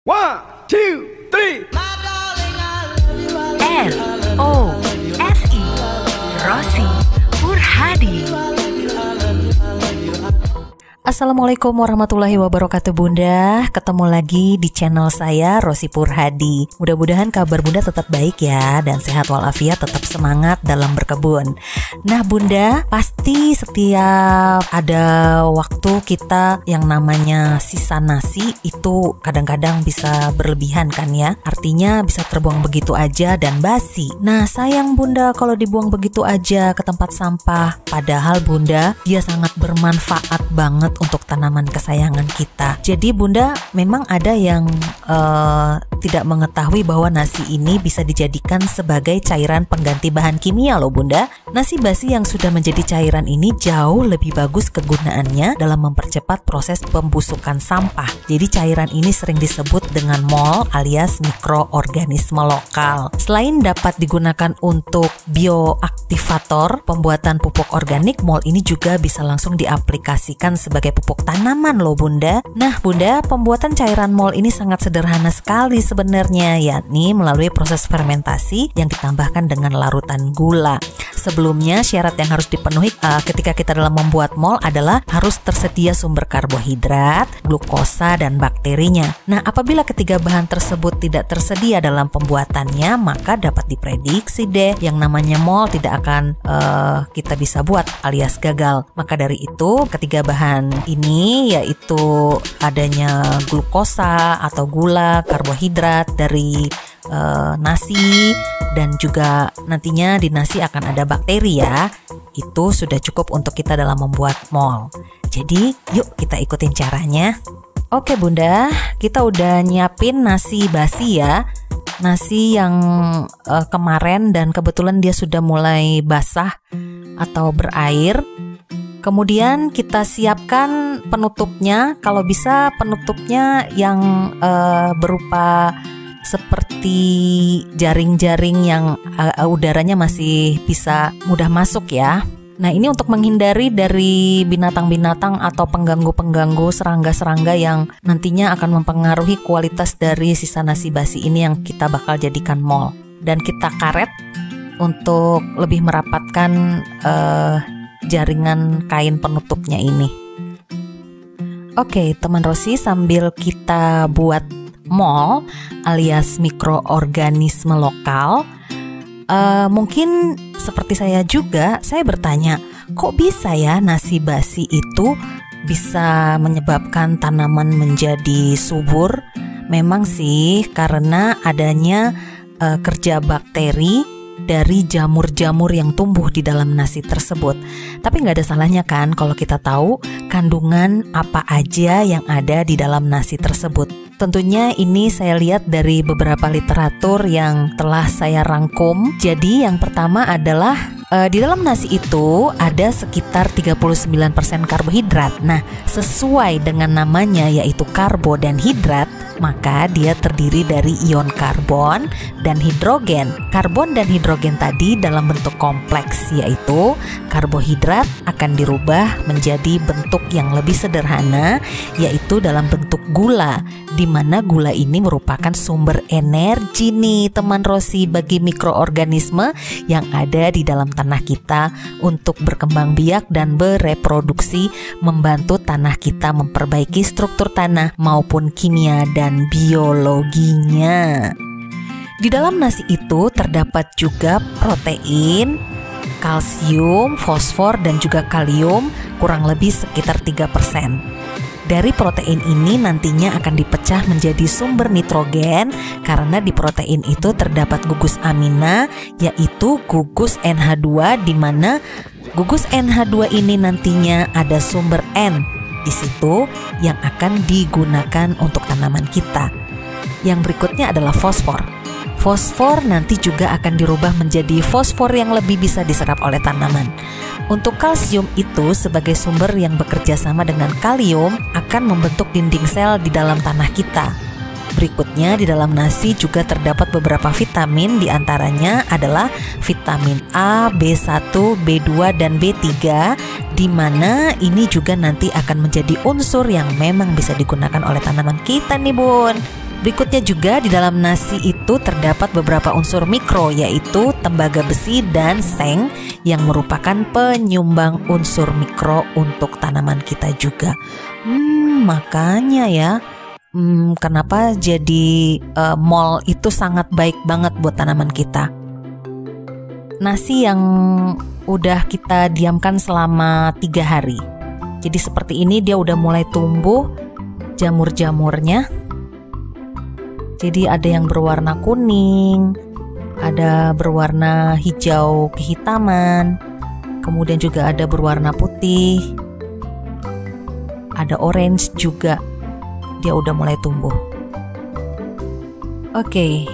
One, two, three. ROSI Rosi Purhadi. Assalamualaikum warahmatullahi wabarakatuh Bunda. Ketemu lagi di channel saya Rosi Purhadi. Mudah-mudahan kabar Bunda tetap baik ya, dan sehat walafiat, tetap semangat dalam berkebun. Nah Bunda, pasti setiap ada waktu kita yang namanya sisa nasi itu kadang-kadang bisa berlebihan kan ya. Artinya bisa terbuang begitu aja dan basi. Nah sayang Bunda kalau dibuang begitu aja ke tempat sampah. Padahal Bunda, dia sangat bermanfaat banget untuk tanaman kesayangan kita. Jadi Bunda, memang ada yang tidak mengetahui bahwa nasi ini bisa dijadikan sebagai cairan pengganti bahan kimia loh Bunda. Nasi basi yang sudah menjadi cairan ini jauh lebih bagus kegunaannya dalam mempercepat proses pembusukan sampah. Jadi cairan ini sering disebut dengan MOL alias mikroorganisme lokal. Selain dapat digunakan untuk bioaktivator pembuatan pupuk organik, MOL ini juga bisa langsung diaplikasikan sebagai pupuk tanaman loh Bunda. Nah Bunda, pembuatan cairan MOL ini sangat sederhana sekali sebenarnya, yakni melalui proses fermentasi yang ditambahkan dengan larutan gula. Sebelumnya syarat yang harus dipenuhi ketika kita dalam membuat MOL adalah harus tersedia sumber karbohidrat, glukosa, dan bakterinya. Nah apabila ketiga bahan tersebut tidak tersedia dalam pembuatannya, maka dapat diprediksi deh yang namanya MOL tidak akan kita bisa buat alias gagal. Maka dari itu ketiga bahan ini yaitu adanya glukosa atau gula, karbohidrat dari nasi, dan juga nantinya di nasi akan ada bakteri ya. Itu sudah cukup untuk kita dalam membuat MOL. Jadi yuk kita ikutin caranya. Oke Bunda, kita udah nyiapin nasi basi ya. Nasi yang kemarin dan kebetulan dia sudah mulai basah atau berair. Kemudian kita siapkan penutupnya. Kalau bisa penutupnya yang berupa seperti jaring-jaring yang udaranya masih bisa mudah masuk ya. Nah ini untuk menghindari dari binatang-binatang atau pengganggu-pengganggu, serangga-serangga yang nantinya akan mempengaruhi kualitas dari sisa nasi basi ini yang kita bakal jadikan MOL. Dan kita karet untuk lebih merapatkan jaringan kain penutupnya ini. Oke teman Rosi, sambil kita buat MOL alias mikroorganisme lokal, mungkin seperti saya juga, saya bertanya, kok bisa ya nasi basi itu bisa menyebabkan tanaman menjadi subur? Memang sih karena adanya kerja bakteri dari jamur-jamur yang tumbuh di dalam nasi tersebut. Tapi nggak ada salahnya kan kalau kita tahu kandungan apa aja yang ada di dalam nasi tersebut. Tentunya ini saya lihat dari beberapa literatur yang telah saya rangkum. Jadi yang pertama adalah di dalam nasi itu ada sekitar 39% karbohidrat. Nah, sesuai dengan namanya yaitu karbo dan hidrat, maka dia terdiri dari ion karbon dan hidrogen. Karbon dan hidrogen tadi dalam bentuk kompleks, yaitu karbohidrat akan dirubah menjadi bentuk yang lebih sederhana, yaitu dalam bentuk gula, di mana gula ini merupakan sumber energi nih teman Rosi bagi mikroorganisme yang ada di dalam tanah kita untuk berkembang biak dan bereproduksi, membantu tanah kita memperbaiki struktur tanah maupun kimia dan biologinya. Di dalam nasi itu terdapat juga protein, kalsium, fosfor, dan juga kalium, kurang lebih sekitar 3%. Dari protein ini nantinya akan dipecah menjadi sumber nitrogen karena di protein itu terdapat gugus amina, yaitu gugus NH2, di mana gugus NH2 ini nantinya ada sumber N di situ yang akan digunakan untuk tanaman kita. Yang berikutnya adalah fosfor. Fosfor nanti juga akan dirubah menjadi fosfor yang lebih bisa diserap oleh tanaman. Untuk kalsium itu sebagai sumber yang bekerja sama dengan kalium akan membentuk dinding sel di dalam tanah kita. Berikutnya di dalam nasi juga terdapat beberapa vitamin, diantaranya adalah vitamin A, B1, B2, dan B3, di mana ini juga nanti akan menjadi unsur yang memang bisa digunakan oleh tanaman kita nih Bun. Berikutnya juga di dalam nasi itu terdapat beberapa unsur mikro, yaitu tembaga besi dan seng yang merupakan penyumbang unsur mikro untuk tanaman kita juga. Makanya ya, kenapa jadi mol itu sangat baik banget buat tanaman kita. Nasi yang udah kita diamkan selama 3 hari. Jadi seperti ini, dia udah mulai tumbuh jamur-jamurnya. Jadi ada yang berwarna kuning, ada berwarna hijau kehitaman, kemudian juga ada berwarna putih, ada orange juga. Dia udah mulai tumbuh. Oke,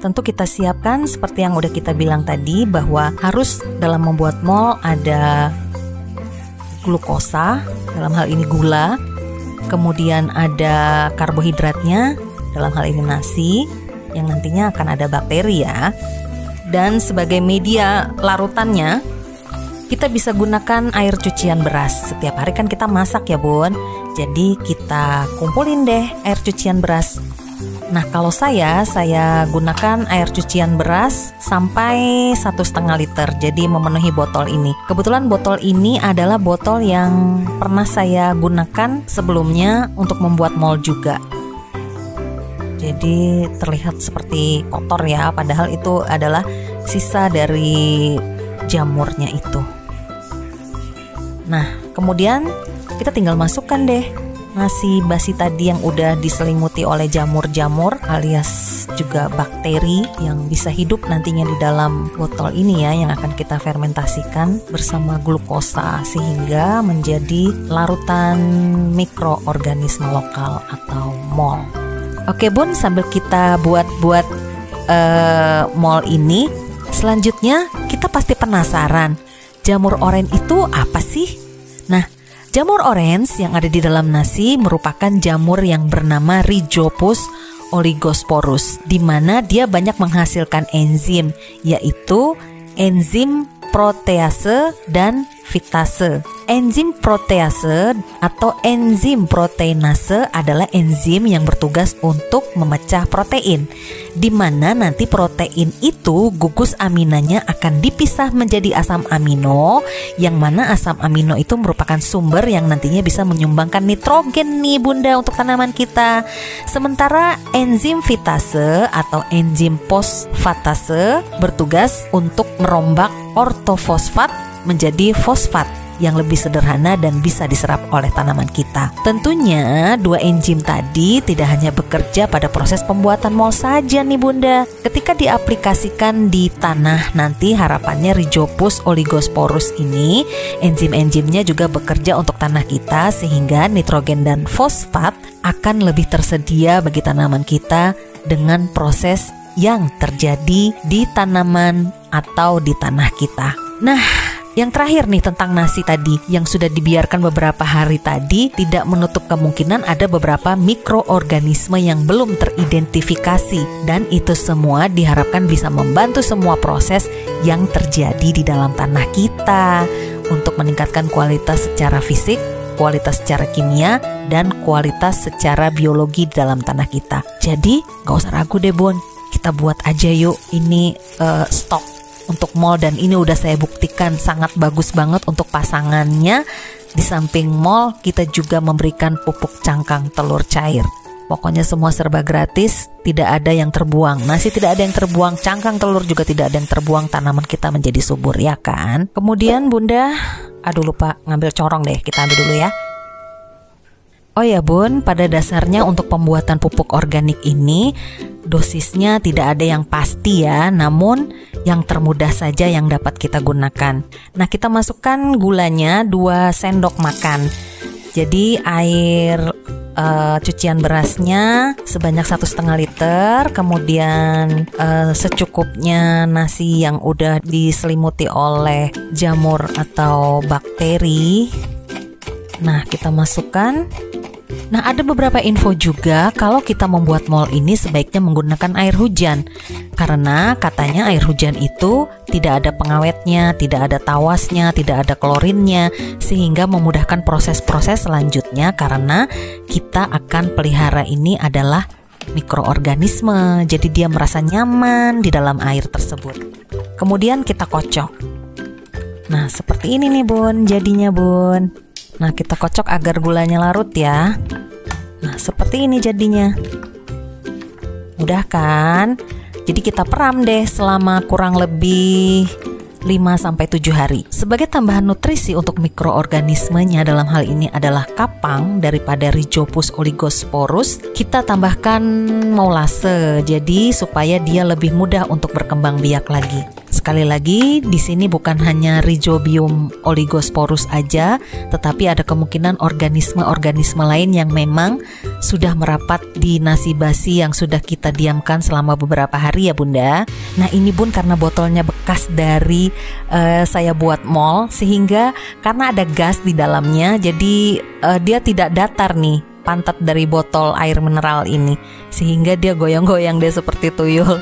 tentu kita siapkan seperti yang udah kita bilang tadi, bahwa harus dalam membuat mol ada glukosa, dalam hal ini gula, kemudian ada karbohidratnya, dalam hal ini nasi, yang nantinya akan ada bakteri ya. Dan sebagai media larutannya, kita bisa gunakan air cucian beras. Setiap hari kan kita masak ya bun, jadi kita kumpulin deh air cucian beras. Nah kalau saya gunakan air cucian beras sampai 1,5 liter, jadi memenuhi botol ini. Kebetulan botol ini adalah botol yang pernah saya gunakan sebelumnya untuk membuat mol juga. Jadi terlihat seperti kotor ya, padahal itu adalah sisa dari jamurnya itu. Nah, kemudian kita tinggal masukkan deh nasi basi tadi yang udah diselimuti oleh jamur-jamur alias juga bakteri yang bisa hidup nantinya di dalam botol ini ya, yang akan kita fermentasikan bersama glukosa sehingga menjadi larutan mikroorganisme lokal atau mol. Oke bun, sambil kita buat mol ini, selanjutnya kita pasti penasaran, jamur oranye itu apa sih? Nah, jamur orange yang ada di dalam nasi merupakan jamur yang bernama Rhizopus oligosporus, di mana dia banyak menghasilkan enzim, yaitu enzim protease dan fitase. Enzim protease atau enzim proteinase adalah enzim yang bertugas untuk memecah protein, di mana nanti protein itu gugus aminanya akan dipisah menjadi asam amino, yang mana asam amino itu merupakan sumber yang nantinya bisa menyumbangkan nitrogen nih bunda untuk tanaman kita. Sementara enzim fitase atau enzim fosfatase bertugas untuk merombak ortofosfat menjadi fosfat yang lebih sederhana dan bisa diserap oleh tanaman kita. Tentunya dua enzim tadi tidak hanya bekerja pada proses pembuatan mol saja nih bunda. Ketika diaplikasikan di tanah nanti, harapannya Rhizopus oligosporus ini enzim-enzimnya juga bekerja untuk tanah kita, sehingga nitrogen dan fosfat akan lebih tersedia bagi tanaman kita dengan proses yang terjadi di tanaman atau di tanah kita. Nah, yang terakhir nih tentang nasi tadi yang sudah dibiarkan beberapa hari tadi, tidak menutup kemungkinan ada beberapa mikroorganisme yang belum teridentifikasi, dan itu semua diharapkan bisa membantu semua proses yang terjadi di dalam tanah kita untuk meningkatkan kualitas secara fisik, kualitas secara kimia, dan kualitas secara biologi di dalam tanah kita. Jadi gak usah ragu deh bun, kita buat aja yuk ini stok untuk mol, dan ini udah saya buktikan sangat bagus banget untuk pasangannya. Di samping mol, kita juga memberikan pupuk cangkang telur cair. Pokoknya semua serba gratis, tidak ada yang terbuang. Nasi tidak ada yang terbuang, cangkang telur juga tidak ada yang terbuang, tanaman kita menjadi subur ya kan. Kemudian bunda, lupa ngambil corong deh, kita ambil dulu ya. Oh ya bun, pada dasarnya untuk pembuatan pupuk organik ini dosisnya tidak ada yang pasti ya, namun yang termudah saja yang dapat kita gunakan. Nah, kita masukkan gulanya 2 sendok makan. Jadi air cucian berasnya sebanyak 1,5 liter, kemudian secukupnya nasi yang udah diselimuti oleh jamur atau bakteri. Nah, kita masukkan. Nah, ada beberapa info juga kalau kita membuat mol ini sebaiknya menggunakan air hujan, karena katanya air hujan itu tidak ada pengawetnya, tidak ada tawasnya, tidak ada klorinnya, sehingga memudahkan proses-proses selanjutnya, karena kita akan pelihara ini adalah mikroorganisme, jadi dia merasa nyaman di dalam air tersebut. Kemudian kita kocok. Nah, seperti ini nih Bun, jadinya Bun. Nah, kita kocok agar gulanya larut ya. Nah, seperti ini jadinya. Mudah kan? Jadi kita peram deh selama kurang lebih 5-7 hari. Sebagai tambahan nutrisi untuk mikroorganismenya dalam hal ini adalah kapang daripada Rhizopus oligosporus, kita tambahkan molase. Jadi supaya dia lebih mudah untuk berkembang biak lagi. Sekali lagi, di sini bukan hanya Rhizobium oligosporus aja, tetapi ada kemungkinan organisme-organisme lain yang memang sudah merapat di nasi basi yang sudah kita diamkan selama beberapa hari ya Bunda. Nah ini Bun karena botolnya bekas dari saya buat mall, sehingga karena ada gas di dalamnya, jadi dia tidak datar nih pantat dari botol air mineral ini, sehingga dia goyang-goyang deh seperti tuyul.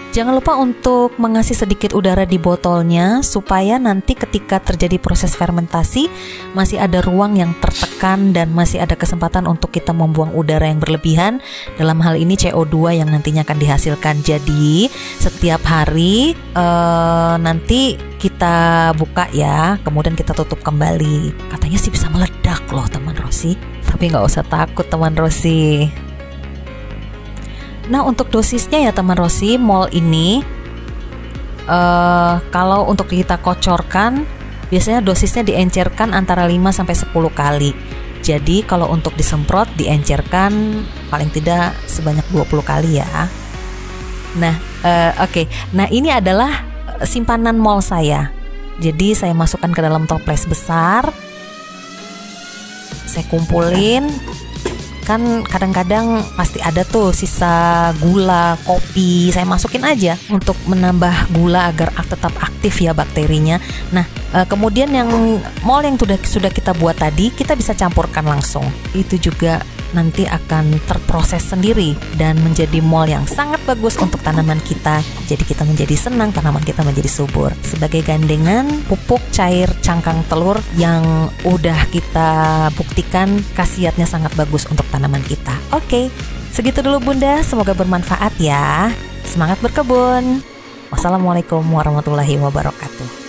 Jangan lupa untuk mengasih sedikit udara di botolnya supaya nanti ketika terjadi proses fermentasi masih ada ruang yang tertekan dan masih ada kesempatan untuk kita membuang udara yang berlebihan, dalam hal ini CO2 yang nantinya akan dihasilkan. Jadi setiap hari nanti kita buka ya, kemudian kita tutup kembali. Katanya sih bisa meledak loh teman Rosi, tapi nggak usah takut teman Rosi. Nah untuk dosisnya ya teman Rosi, mol ini kalau untuk kita kocorkan biasanya dosisnya diencerkan antara 5-10 kali. Jadi kalau untuk disemprot diencerkan paling tidak sebanyak 20 kali ya. Nah oke. Nah ini adalah simpanan mol saya. Jadi saya masukkan ke dalam toples besar, saya kumpulin. Kan kadang-kadang pasti ada tuh sisa gula, kopi, saya masukin aja untuk menambah gula agar tetap aktif ya bakterinya. Nah kemudian yang mol yang sudah kita buat tadi kita bisa campurkan langsung. Itu juga nanti akan terproses sendiri dan menjadi mol yang sangat bagus untuk tanaman kita. Jadi kita menjadi senang, tanaman kita menjadi subur. Sebagai gandengan pupuk cair cangkang telur yang udah kita buktikan khasiatnya sangat bagus untuk tanaman kita. Oke, segitu dulu Bunda, semoga bermanfaat ya. Semangat berkebun. Wassalamualaikum warahmatullahi wabarakatuh.